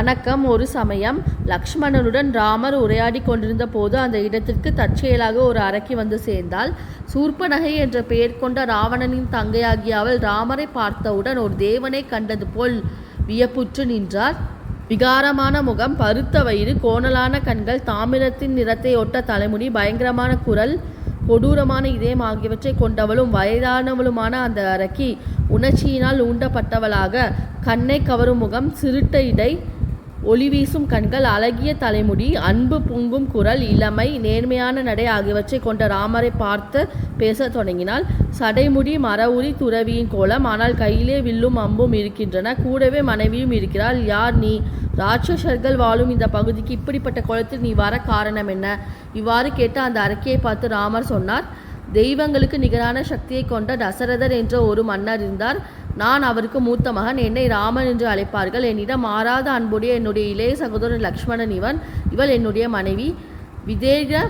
வணக்கம். ஒரு சமயம் லக்ஷ்மணனுடன் ராமர் உரையாடி கொண்டிருந்த போது அந்த இடத்திற்கு தற்செயலாக ஒரு அரக்கி வந்து சேர்ந்தாள். சூர்ப்பனகை என்ற பெயர் கொண்ட ராவணனின் தங்கையாகிய அவள் ராமரை பார்த்தவுடன் ஒரு தேவனை கண்டது போல் வியப்புற்று நின்றார். விகாரமான முகம், பருத்த வயிறு, கோணலான கண்கள், தாமிரத்தின் நிறத்தை ஒட்ட தலைமுடி, பயங்கரமான குரல், கொடூரமான இதயம் ஆகியவற்றை கொண்டவளும் வயதானவளுமான அந்த அரக்கி உணர்ச்சியினால் ஊண்டப்பட்டவளாக கண்ணை கவரும் முகம், சிறுட்ட இடை, ஒளி வீசும் கண்கள், அழகிய தலைமுடி, அன்பு பொங்கும் குரல், இளமை, நேர்மையான நடை ஆகியவற்றை கொண்ட ராமரை பார்த்து பேசத் தொடங்கினாள். சடைமுடி, மரவுரி, துறவியின் கோலம். ஆனால் கையிலே வில்லும் அம்பும் இருக்கின்றன. கூடவே மனைவியும் இருக்கிறாள். யார் நீ? ராட்சசர்கள் வாழும் இந்த பகுதிக்கு இப்படிப்பட்ட கோலத்தில் நீ வர காரணம் என்ன? இவ்வாறு கேட்ட அந்த அரக்கியை பார்த்து ராமர் சொன்னார், தெய்வங்களுக்கு நிகரான சக்தியை கொண்ட தசரதர் என்ற ஒரு மன்னர் இருந்தார். நான் அவருக்கு மூத்த மகன். என்னை ராமன் என்று அழைப்பார்கள். என்னிடம் மாறாத அன்புடைய என்னுடைய இளைய சகோதரன் லக்ஷ்மணன் இவள் என்னுடைய மனைவி. விதேக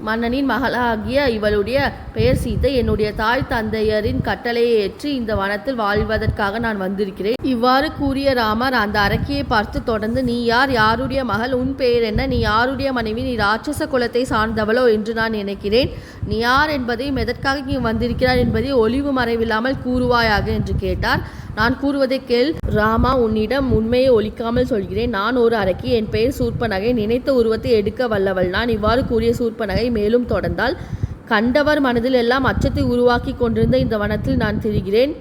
மன்னனின் மகளாகிய இவளுடைய பெயர் சீதை. என்னுடைய தாய் தந்தையரின் கட்டளையை ஏற்று இந்த வனத்தில் வாழ்வதற்காக நான் வந்திருக்கிறேன். இவ்வாறு கூறிய ராமர் அந்த அரக்கியை பார்த்து தொடர்ந்து, நீ யார்? யாருடைய மகள்? உன் பெயர் என்ன? நீ யாருடைய மனைவி? நீ ராட்சச குலத்தை சார்ந்தவளோ என்று நான் நினைக்கிறேன். நீ யார் என்பதையும் எதற்காக நீ வந்திருக்கிறார் என்பதை ஒளிவு மறைவில்லாமல் கூறுவாயாக என்று கேட்டார். நான் கூறுவதை கேள் ராமா, உன்னிடம் உண்மையை ஒழிக்காமல் சொல்கிறேன். நான் ஒரு அரக்கி. என் பெயர் சூர்ப்பனகை. நினைத்த உருவத்தை எடுக்க வல்லவள் நான். இவ்வாறு கூறிய சூர்ப்பனகை மேலும் தொடர்ந்தால், கண்டவர் மனதில் எல்லாம் அச்சத்தை உருவாக்கி கொண்டிருந்த இந்த வனத்தில் நான் திரிகிறேன்.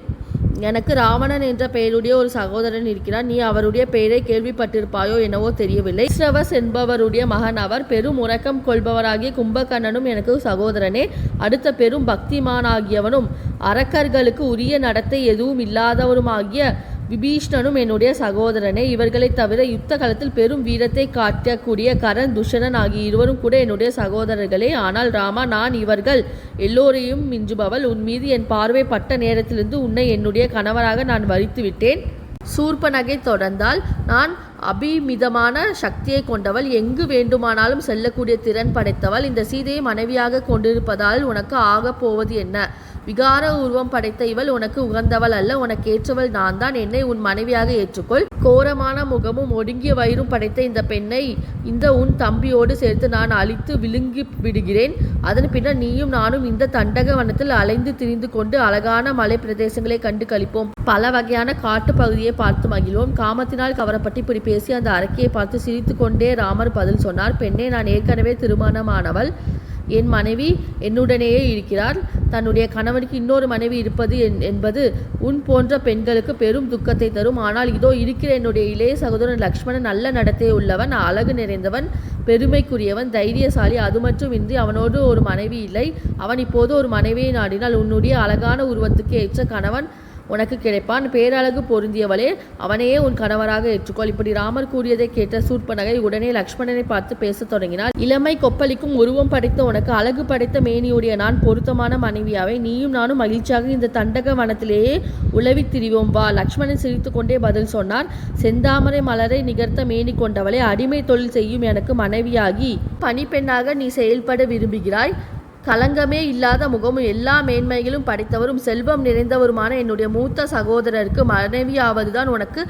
எனக்கு ராவணன் என்ற பெயருடைய ஒரு சகோதரன் இருக்கிறார். நீ அவருடைய பெயரை கேள்விப்பட்டிருப்பாயோ என்னவோ தெரியவில்லை. ஸ்ரவஸ் என்பவருடைய மகன் அவர். பெரும் உறக்கம் கொள்பவராகிய கும்பகர்ணனும் எனக்கு சகோதரனே. அடுத்த பெரும் பக்திமானாகியவனும் அரக்கர்களுக்கு உரிய நடத்தை எதுவும் இல்லாதவருமாகிய விபீஷ்ணனும் என்னுடைய சகோதரனே. இவர்களை தவிர யுத்த காலத்தில் பெரும் வீரத்தை காட்டக்கூடிய கரண், துஷணன் ஆகிய இருவரும் கூட என்னுடைய சகோதரர்களே. ஆனால் ராமா, நான் இவர்கள் எல்லோரையும் மிஞ்சுபவள். உன் மீது என் பார்வை பட்ட நேரத்திலிருந்து உன்னை என்னுடைய கணவராக நான் வரித்து விட்டேன். சூர்ப்பனகை தொடர்ந்தால், நான் அபிமிதமான சக்தியை கொண்டவள். எங்கு வேண்டுமானாலும் செல்லக்கூடிய திறன் படைத்தவள். இந்த சீதையை மனைவியாக கொண்டிருப்பதால் உனக்கு ஆகப் போவது என்ன? விகார உருவம் படைத்த இவள் உனக்கு உகந்தவள் அல்ல. உனக்கு ஏற்றவள் நான் தான். என்னை உன் மனைவியாக ஏற்றுக்கொள். கோரமான முகமும் ஒடுங்கிய வயிறும் படைத்த இந்த பெண்ணை இந்த உன் தம்பியோடு சேர்த்து நான் அழித்து விழுங்கி விடுகிறேன். அதன் பின்னர் நீயும் நானும் இந்த தண்டக வனத்தில் அலைந்து திரிந்து கொண்டு அழகான மலை பிரதேசங்களை கண்டு கழிப்போம். பல வகையான காட்டு பகுதியை பார்த்து மகிழ்வோம். காமத்தினால் கவரப்பட்டு இப்படி பேசி அந்த அரக்கியை பார்த்து சிரித்து கொண்டே ராமர் பதில் சொன்னார், பெண்ணே, நான் ஏற்கனவே திருமணமானவள். என் மனைவி என்னுடனேயே இருக்கிறார். தன்னுடைய கணவனுக்கு இன்னொரு மனைவி இருப்பது என்பது உன் போன்ற பெண்களுக்கு பெரும் துக்கத்தை தரும். ஆனால் இதோ இருக்கிற என்னுடைய இளைய சகோதரன் லக்ஷ்மணன் நல்ல நடத்தை உள்ளவன், அழகு நிறைந்தவன், பெருமைக்குரியவன், தைரியசாலி. அது மட்டுமின்றி அவனோடு ஒரு மனைவி இல்லை. அவன் இப்போது ஒரு மனைவியை நாடினால் உன்னுடைய அழகான உருவத்துக்கு ஏற்ற கணவன் உனக்கு கிடைப்பான். பேரழகு பொருந்தியவளே, அவனையே உன் கணவராக ஏற்றுக்கொள். இப்படி ராமர் கூறியதை கேட்ட சூர்ப்பனகை உடனே லக்ஷ்மணனை பார்த்து பேசத் தொடங்கினார். இளமை கொப்பளிக்கும் உருவம் படைத்த உனக்கு அழகு படைத்த மேனியுடைய நான் பொருத்தமான மனைவியாவை. நீயும் நானும் மகிழ்ச்சியாக இந்த தண்டக வனத்திலேயே உலவித் திரிவோம் வா. லக்ஷ்மணன் சிரித்து கொண்டே பதில் சொன்னார், செந்தாமரை மலரை நிகர்த்த மேனி கொண்டவளே, அடிமை தொழில் செய்யும் எனக்கு மனைவியாகி பணிப்பெண்ணாக நீ செயல்பட விரும்புகிறாய். கலங்கமே இல்லாத முகமும் எல்லா மேன்மைகளும் படைத்தவரும் செல்வம் நிறைந்தவருமான என்னுடைய மூத்த சகோதரருக்கு மனைவியாவதுதான் உனக்கு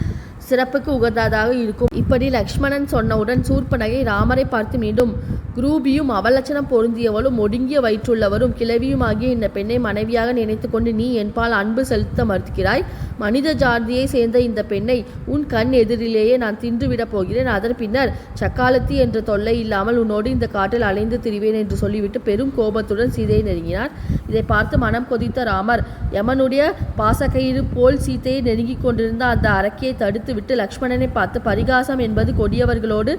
சிறப்புக்கு உகந்ததாக இருக்கும். இப்படி லக்ஷ்மணன் சொன்னவுடன் சூர்ப்பனகை ராமரை பார்த்து மீண்டும், குரூபியும் அவலட்சணம் பொருந்தியவளும் ஒடுங்கிய வயிற்றுள்ளவரும் கிழவியும் ஆகிய இந்த பெண்ணை மனைவியாக நினைத்து கொண்டு நீ என்பால் அன்பு செலுத்த மறுக்கிறாய். மனித ஜாதியை சேர்ந்த இந்த பெண்ணை உன் கண் எதிரிலேயே நான் தின்றுவிடப் போகிறேன். அதன் பின்னர் சக்காலத்தி என்ற தொல்லை இல்லாமல் உன்னோடு இந்த காட்டில் அலைந்து திரிவேன் என்று சொல்லிவிட்டு பெரும் கோபத்துடன் சீதையை நெருங்கினார். இதை பார்த்து மனம் கொதித்த ராமர் யமனுடைய பாசக்கயிறு போல் சீதையை நெருங்கிக் கொண்டிருந்த அந்த அரக்கியை தடுத்து விட்டு லக்ஷ்மணனை பார்த்து, பரிகாசம் என்பது கொடியவர்களோடு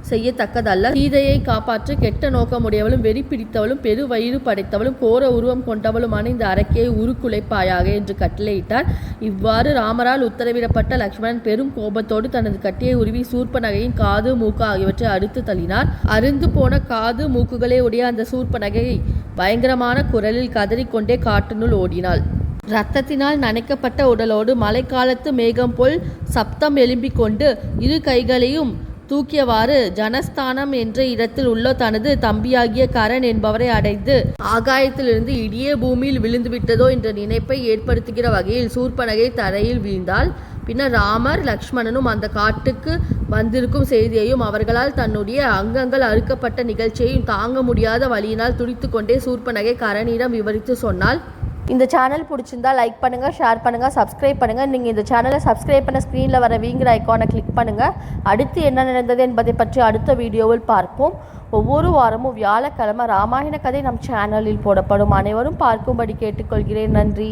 செய்யத்தக்கதல்ல. சீதையை காப்பாற்ற கெட்ட நோக்கமுடையவளும் வெறி பிடித்தவளும் பெரு வயிறு படைத்தவளும் கோர உருவம் கொண்டவளுமான இந்த அரக்கியை உருக்குலைப்பாயாக என்று கட்டளையிட்டார். இவ்வாறு ராமரால் உத்தரவிடப்பட்ட லக்ஷ்மணன் பெரும் கோபத்தோடு தனது கட்டியை உருவி சூர்ப்பனகையின் காது, மூக்கு ஆகியவற்றை அறுத்து தள்ளினார். அருந்து போன காது மூக்குகளே உடைய அந்த சூர்ப்பனகை பயங்கரமான குரலில் கதறிக்கொண்டே காட்டினுள் ஓடினாள். இரத்தத்தினால் நனைக்கப்பட்ட உடலோடு மழைக்காலத்து மேகம் போல் சப்தம் எழும்பிக் கொண்டு இரு கைகளையும் தூக்கியவாறு ஜனஸ்தானம் என்ற இடத்தில் உள்ள தனது தம்பியாகிய கரண் என்பவரை அடைந்து ஆகாயத்திலிருந்து இடியே பூமியில் விழுந்துவிட்டதோ என்ற நினைப்பை ஏற்படுத்துகிற வகையில் சூர்ப்பனகை தரையில் வீழ்ந்தாள். பின்னர் ராமர் லக்ஷ்மணனும் அந்த காட்டுக்கு வந்திருக்கும் செய்தியையும் அவர்களால் தன்னுடைய அங்கங்கள் அறுக்கப்பட்ட நிகழ்ச்சியையும் தாங்க முடியாத வலியினால் துடித்து கொண்டே சூர்பனகை கரணியிடம் விவரித்து சொன்னாள். இந்த சேனல் பிடிச்சிருந்தா லைக் பண்ணுங்கள், ஷேர் பண்ணுங்கள், சப்ஸ்கிரைப் பண்ணுங்கள். நீங்கள் இந்த சேனலை சப்ஸ்கிரைப் பண்ண ஸ்க்ரீனில் வர வீங்கிற ஐக்கானை கிளிக் பண்ணுங்கள். அடுத்து என்ன நடந்தது என்பதை பற்றி அடுத்த வீடியோவில் பார்ப்போம். ஒவ்வொரு வாரமும் வியாழக்கிழமை ராமாயண கதை நம் சேனலில் போடப்படும். அனைவரும் பார்க்கும்படி கேட்டுக்கொள்கிறேன். நன்றி.